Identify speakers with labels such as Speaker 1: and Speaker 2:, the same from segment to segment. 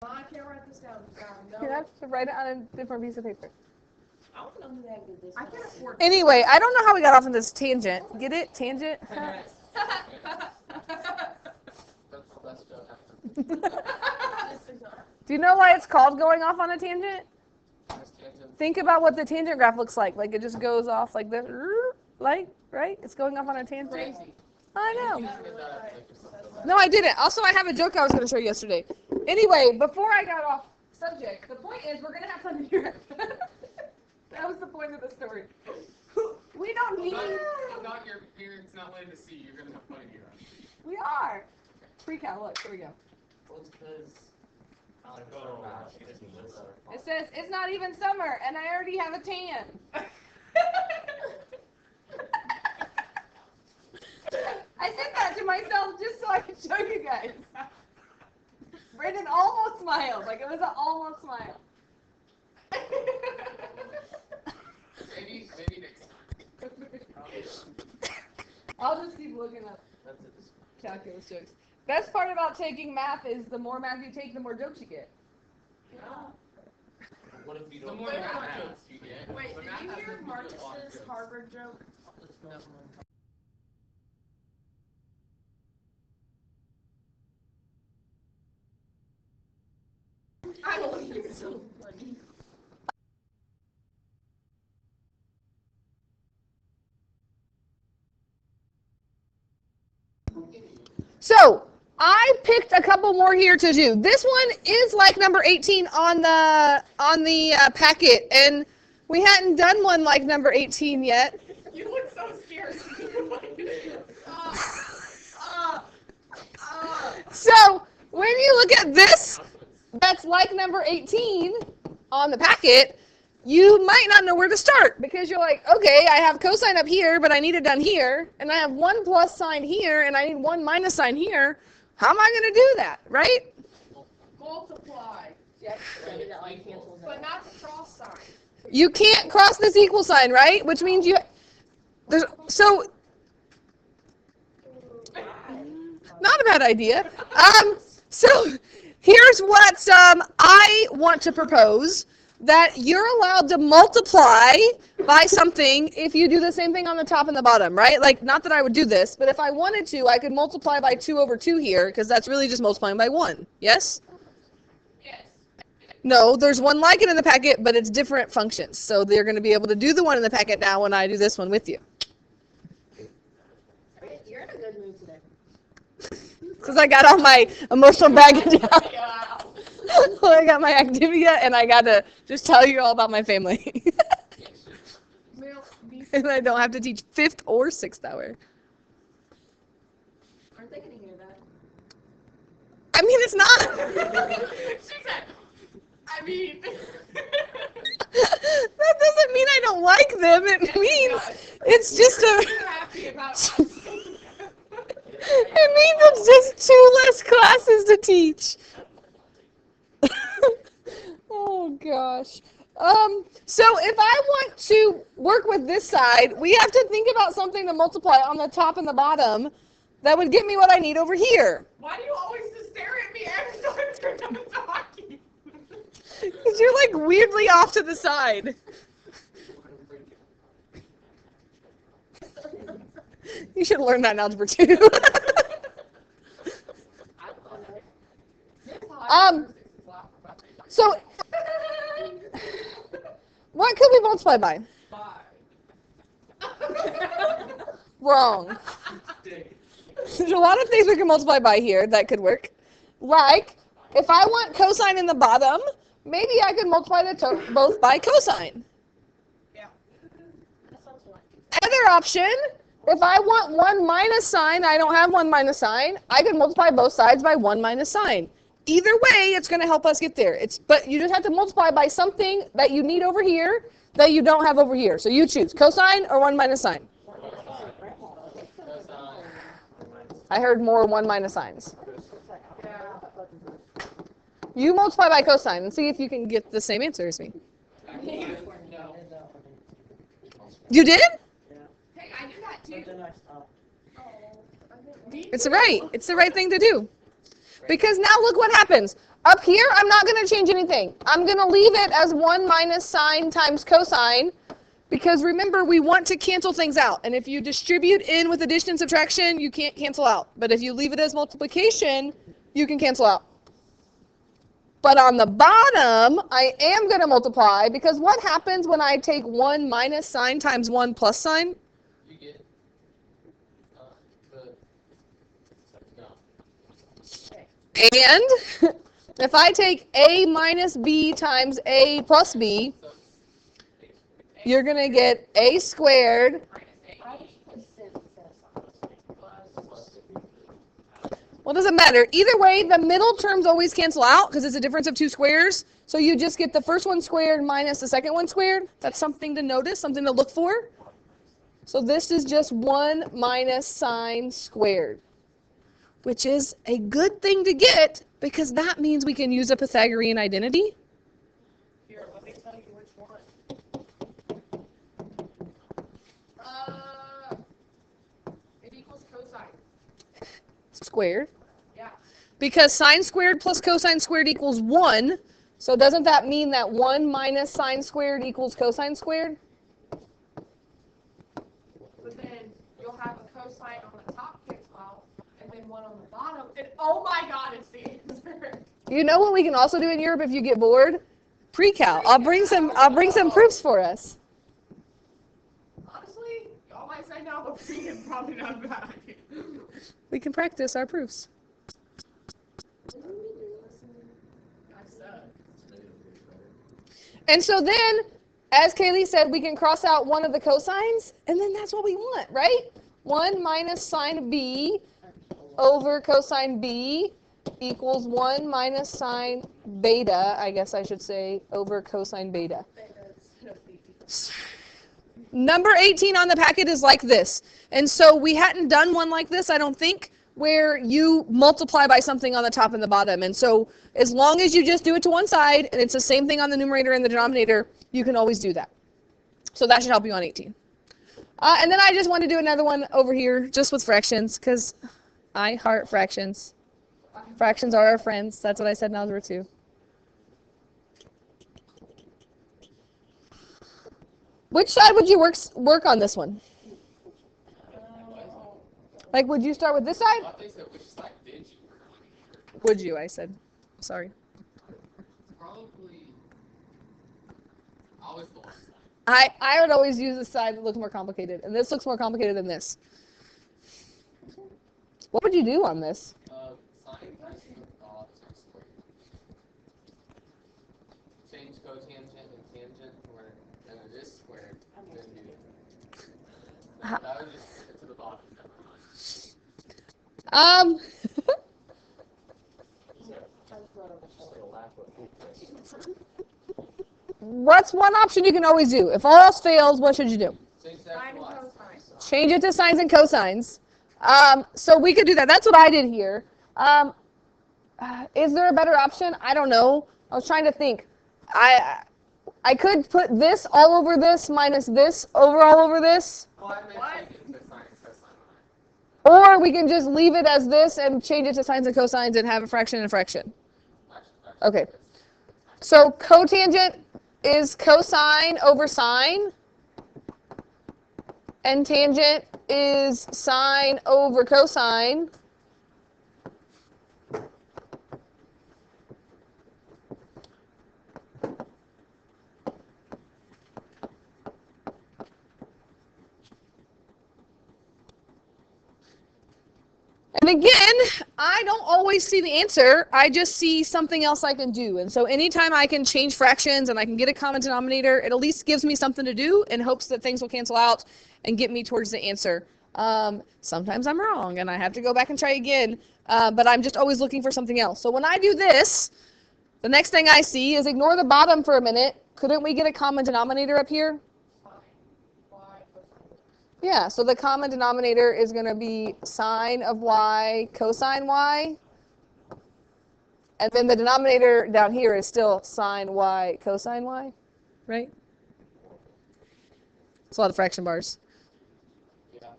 Speaker 1: I can't write this down. No.
Speaker 2: You have to write it on a different piece of paper.
Speaker 1: I don't know who the heck did this. I can't afford it.
Speaker 2: Anyway, I don't know how we got off on this tangent. Get it? Tangent? Do you know why it's called going off on a tangent? Think about what the tangent graph looks like. Like it just goes off like this. Like, right? It's going off on a tangent.
Speaker 1: Crazy.
Speaker 2: I know. No, I didn't. Also, I have a joke I was going to show you yesterday. Anyway, before I got off subject, the point is we're going to have fun here. That was the point of the story. We don't need...
Speaker 3: Not your parents not letting to see. You're going to have fun here.
Speaker 2: We are. Pre-cal, look, here we go.
Speaker 3: Well, it's because...
Speaker 2: It says, it's not even summer, and I already have a tan. I said that to myself just so I could show you guys. Brandon almost smiled, like it was an almost smile.
Speaker 3: Maybe next time.
Speaker 2: I'll just keep looking up calculus jokes. Best part about taking math is the more math you take, the more jokes you get.
Speaker 1: Yeah.
Speaker 3: What if you don't the more math you get?
Speaker 1: Wait, did you hear Marcus's Harvard joke? I don't think it's so funny.
Speaker 2: So, I picked a couple more here to do. This one is like number 18 on the packet, and we hadn't done one like number 18 yet.
Speaker 1: You look so scared.
Speaker 2: So, when you look at this, that's like number 18 on the packet, you might not know where to start because you're like, okay, I have cosine up here, but I need it done here, and I have 1 plus sign here, and I need 1 minus sign here. How am I going to do that, right?
Speaker 1: Multiply. Yes, but not the cross sign.
Speaker 2: You can't cross this equal sign, right? Which means so, not a bad idea. So here's what I want to propose, that you're allowed to multiply by something if you do the same thing on the top and the bottom, right? Like, not that I would do this, but if I wanted to, I could multiply by 2 over 2 here, because that's really just multiplying by 1. Yes?
Speaker 1: Yes.
Speaker 2: No, there's one like it in the packet, but it's different functions. So they're going to be able to do the one in the packet now when I do this one with you.
Speaker 1: You're in a good mood today.
Speaker 2: Because I got all my emotional baggage out. I got my Activia, and I got to just tell you all about my family. And I don't have to teach 5th or 6th hour.
Speaker 1: Aren't they going to hear that?
Speaker 2: I mean, it's not.
Speaker 1: She said, I mean.
Speaker 2: That doesn't mean I don't like them. It means it's just
Speaker 1: You're happy about us.
Speaker 2: It means it's just 2 less classes to teach. Oh gosh. So if I want to work with this side, we have to think about something to multiply on the top and the bottom that would get me what I need over here.
Speaker 1: Why do you always just stare at me every time you're done talking?
Speaker 2: Because you're like weirdly off to the side. You should learn that in algebra 2. So what could we multiply by?
Speaker 1: 5.
Speaker 2: Wrong. There's a lot of things we can multiply by here that could work. Like, if I want cosine in the bottom, maybe I could multiply both by cosine.
Speaker 1: Yeah.
Speaker 2: Other option, if I want 1 minus sign, I don't have 1 minus sign, I could multiply both sides by 1 minus sign. Either way, it's going to help us get there. But you just have to multiply by something that you need over here that you don't have over here. So you choose cosine or 1 minus sign. I heard more 1 minus signs. You multiply by cosine and see if you can get the same answer as me. You did?
Speaker 1: Hey, I do that too.
Speaker 2: It's right. It's the right thing to do. Because now look what happens. Up here, I'm not going to change anything. I'm going to leave it as 1 minus sine times cosine, because remember, we want to cancel things out. And if you distribute in with addition and subtraction, you can't cancel out. But if you leave it as multiplication, you can cancel out. But on the bottom, I am going to multiply, because what happens when I take 1 minus sine times 1 plus sine?
Speaker 3: You get
Speaker 2: And if I take a minus b times a plus b, you're going to get a squared. Well, it doesn't matter. Either way, the middle terms always cancel out because it's a difference of two squares. So you just get the first one squared minus the second one squared. That's something to notice, something to look for. So this is just 1 minus sine squared, which is a good thing to get because that means we can use a Pythagorean identity.
Speaker 1: Here, let me tell you which one. It equals cosine.
Speaker 2: Squared.
Speaker 1: Yeah.
Speaker 2: Because sine squared plus cosine squared equals 1. So doesn't that mean that 1 minus sine squared equals cosine squared?
Speaker 1: But then you'll have a cosine on the top cancel out, and then one on the bottom. And oh my God, it's the answer.
Speaker 2: You know what we can also do in Europe if you get bored? Pre-cal. I'll bring some proofs for us.
Speaker 1: Honestly, y'all might say no, but pre is probably not a bad idea.
Speaker 2: We can practice our proofs. And so then, as Kaylee said, we can cross out one of the cosines, and then that's what we want, right? 1 minus sine b over cosine b equals 1 minus sine beta, I guess I should say, over cosine beta. Number 18 on the packet is like this. And so we hadn't done one like this, I don't think, where you multiply by something on the top and the bottom. And so as long as you just do it to one side, and it's the same thing on the numerator and the denominator, you can always do that. So that should help you on 18. And then I just want to do another one over here, just with fractions, because I heart fractions. Fractions are our friends. That's what I said in algebra 2. Which side would you work on this one? Like, would you start with this side?
Speaker 3: I think so. Which side did you?
Speaker 2: Would you, I said. Sorry.
Speaker 3: Probably. I always thought.
Speaker 2: I would always use this side that looks more complicated. And this looks more complicated than this. What would you do on this?
Speaker 3: Sine times squared. Change cotangent and tangent where it is squared. Then do that would just get to the bottom.
Speaker 2: What's one option you can always do? If all else fails, what should you do?
Speaker 3: Change that to y.
Speaker 2: Change it to sines and cosines. So we could do that. That's what I did here. Is there a better option? I don't know. I was trying to think. I could put this all over this minus this over all over this.
Speaker 3: Well, I meant change it to sine and cosine.
Speaker 2: Or we can just leave it as this and change it to sines and cosines and have a fraction and a fraction. Okay. So cotangent is cosine over sine. And tangent is sine over cosine. And again, I don't always see the answer. I just see something else I can do. And so anytime I can change fractions and I can get a common denominator, it at least gives me something to do in hopes that things will cancel out and get me towards the answer. Sometimes I'm wrong and I have to go back and try again, but I'm just always looking for something else. So when I do this, the next thing I see is ignore the bottom for a minute. Couldn't we get a common denominator up here? Yeah, so the common denominator is going to be sine of y cosine y. And then the denominator down here is still sine y cosine y, right? It's a lot of fraction bars.
Speaker 3: Yeah.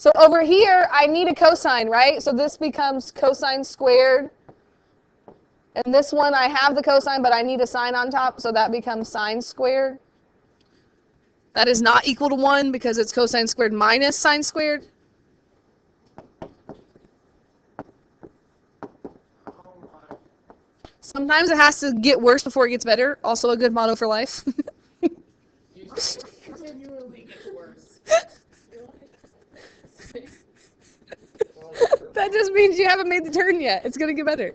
Speaker 2: So over here, I need a cosine, right? So this becomes cosine squared. And this one, I have the cosine, but I need a sine on top, so that becomes sine squared. That is not equal to 1 because it's cosine squared minus sine squared. Sometimes it has to get worse before it gets better. Also a good motto for life.
Speaker 1: Continually gets worse.
Speaker 2: That just means you haven't made the turn yet. It's going to get better.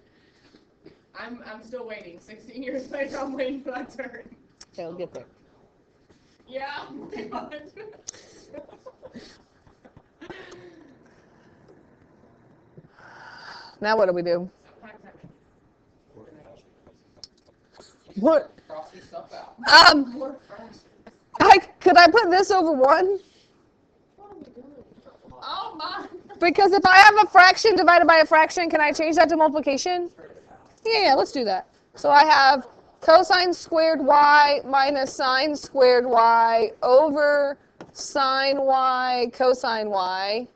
Speaker 1: I'm still waiting. 16 years later, I'm waiting for that turn.
Speaker 2: It'll get there.
Speaker 1: Yeah. pretty much.
Speaker 2: Now what do we do? What?
Speaker 3: Cross your stuff out.
Speaker 2: Could I put this over 1?
Speaker 1: Oh my.
Speaker 2: Because if I have a fraction divided by a fraction, can I change that to multiplication? Yeah, let's do that. So I have cosine squared y minus sine squared y over sine y cosine y.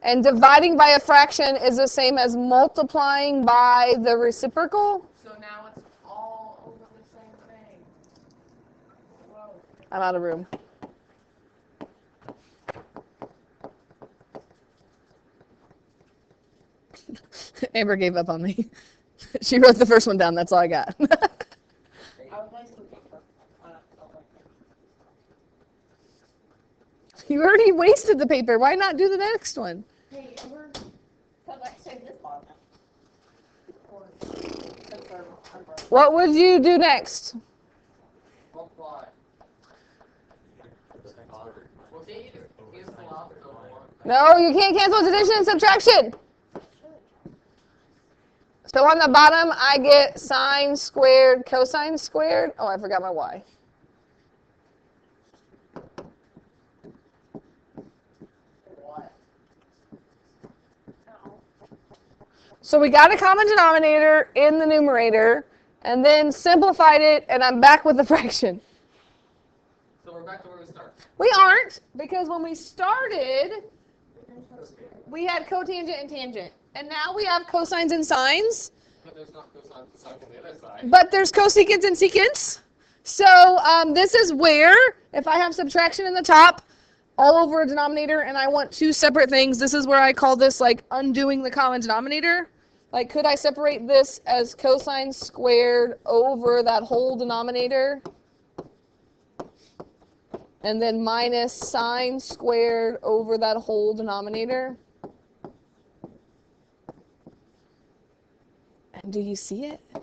Speaker 2: And dividing by a fraction is the same as multiplying by the reciprocal.
Speaker 1: So now it's all over the same thing. Whoa.
Speaker 2: I'm out of room. Amber gave up on me. She wrote the first one down. That's all I got. You already wasted the paper. Why not do the next one?
Speaker 4: Hey, because I saved this bottom.
Speaker 2: What would you do next?
Speaker 3: Multiply. Well, can't you cancel off the one?
Speaker 2: No, you can't cancel addition and subtraction. So on the bottom, I get sine squared cosine squared. Oh, I forgot my y. So we got a common denominator in the numerator, and then simplified it, and I'm back with the fraction.
Speaker 3: So we're back to where we start.
Speaker 2: We aren't, because when we started, we had cotangent and tangent. And now we have cosines and sines,
Speaker 3: But there's not cosine on the other side.
Speaker 2: but there's cosecants and secants. So this is where, if I have subtraction in the top, all over a denominator, and I want two separate things, this is where I call this like undoing the common denominator. Like, could I separate this as cosine squared over that whole denominator? And then minus sine squared over that whole denominator? And do you see it?
Speaker 4: I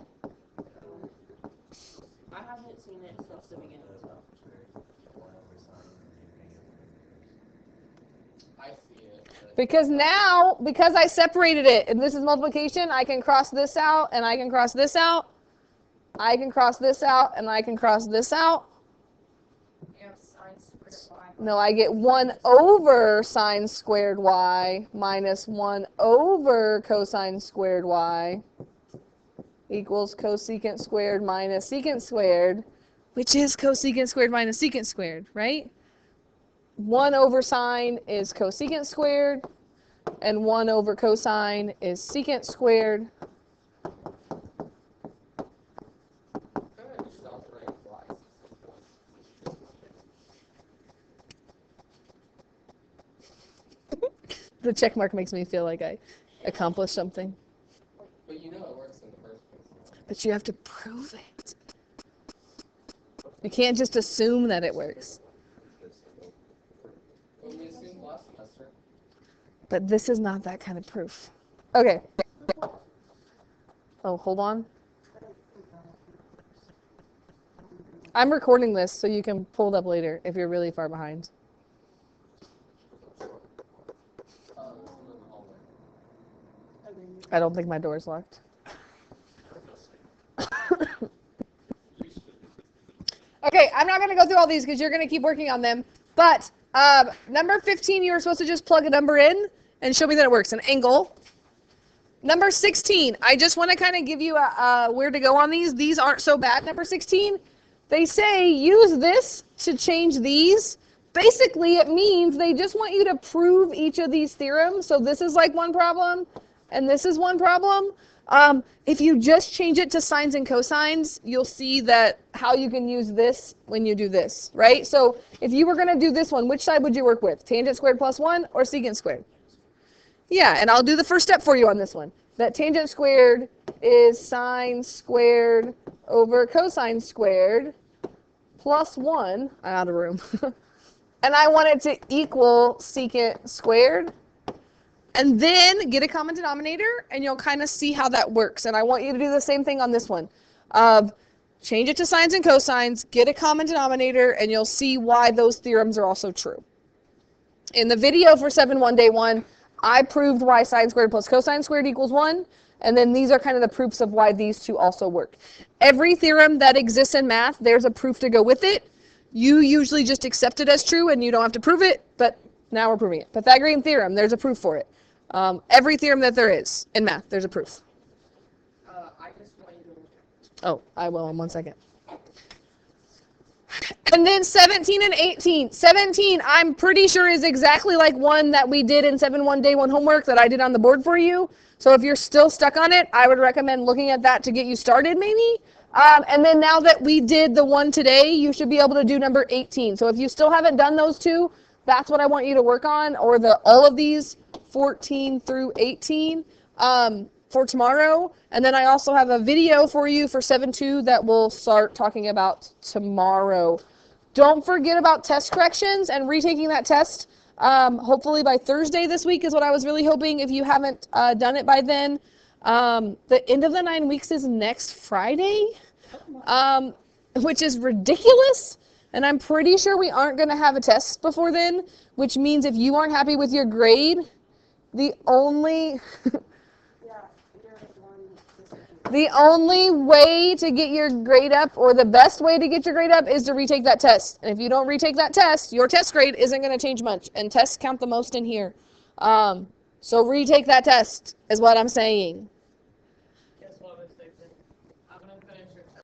Speaker 4: haven't seen it since the beginning.
Speaker 3: I see it. But
Speaker 2: Because now, because I separated it, and this is multiplication, I can cross this out, and I can cross this out. I can cross this out, and I can cross this out.
Speaker 1: Yeah, sine squared y.
Speaker 2: No, I get 1 over sine squared y minus 1 over cosine squared y equals cosecant squared minus secant squared, which is cosecant squared minus secant squared, right? 1 over sine is cosecant squared, and 1 over cosine is secant squared.
Speaker 3: good, just altering twice.
Speaker 2: The check mark makes me feel like I accomplished something.
Speaker 3: But you know it works in the first place.
Speaker 2: But you have to prove it. You can't just assume that it works.
Speaker 3: What we assumed last semester.
Speaker 2: But this is not that kind of proof. Okay. Oh, hold on. I'm recording this so you can pull it up later if you're really far behind.
Speaker 3: This one in the hallway.
Speaker 2: I don't think my door is locked. Okay, I'm not going to go through all these because you're going to keep working on them. But number 15, you were supposed to just plug a number in and show me that it works. An angle. Number 16, I just want to kind of give you where to go on these. These aren't so bad. Number 16, they say use this to change these basically it means they just want you to prove each of these theorems. So this is like one problem, and this is one problem. If you just change it to sines and cosines, you'll see that how you can use this when you do this, right? So if you were going to do this one, which side would you work with? Tangent squared plus 1 or secant squared? Yeah, and I'll do the first step for you on this one. That tangent squared is sine squared over cosine squared plus 1. I'm out of room. And I want it to equal secant squared. And then get a common denominator, and you'll kind of see how that works. And I want you to do the same thing on this one. Change it to sines and cosines, get a common denominator, and you'll see why those theorems are also true. In the video for 7-1 day 1, I proved why sine squared plus cosine squared equals 1. And then these are kind of the proofs of why these two also work. Every theorem that exists in math, there's a proof to go with it. You usually just accept it as true, and you don't have to prove it, but now we're proving it. Pythagorean theorem, there's a proof for it. Every theorem that there is in math, there's a proof.
Speaker 1: I just want you to.
Speaker 2: Oh, I will in 1 second. And then 17 and 18. 17, I'm pretty sure is exactly like one that we did in 7-1 day 1 homework that I did on the board for you. So if you're still stuck on it, I would recommend looking at that to get you started maybe. And then now that we did the one today, you should be able to do number 18. So if you still haven't done those two, that's what I want you to work on, or all of these 14 through 18 for tomorrow. And then I also have a video for you for 7-2 that we'll start talking about tomorrow. Don't forget about test corrections and retaking that test. Hopefully by Thursday this week is what I was really hoping, if you haven't done it by then. The end of the 9 weeks is next Friday, which is ridiculous. And I'm pretty sure we aren't going to have a test before then, which means if you aren't happy with your grade, the only way to get your grade up, or the best way to get your grade up, is to retake that test. And if you don't retake that test, your test grade isn't going to change much. And tests count the most in here. So retake that test is what I'm saying.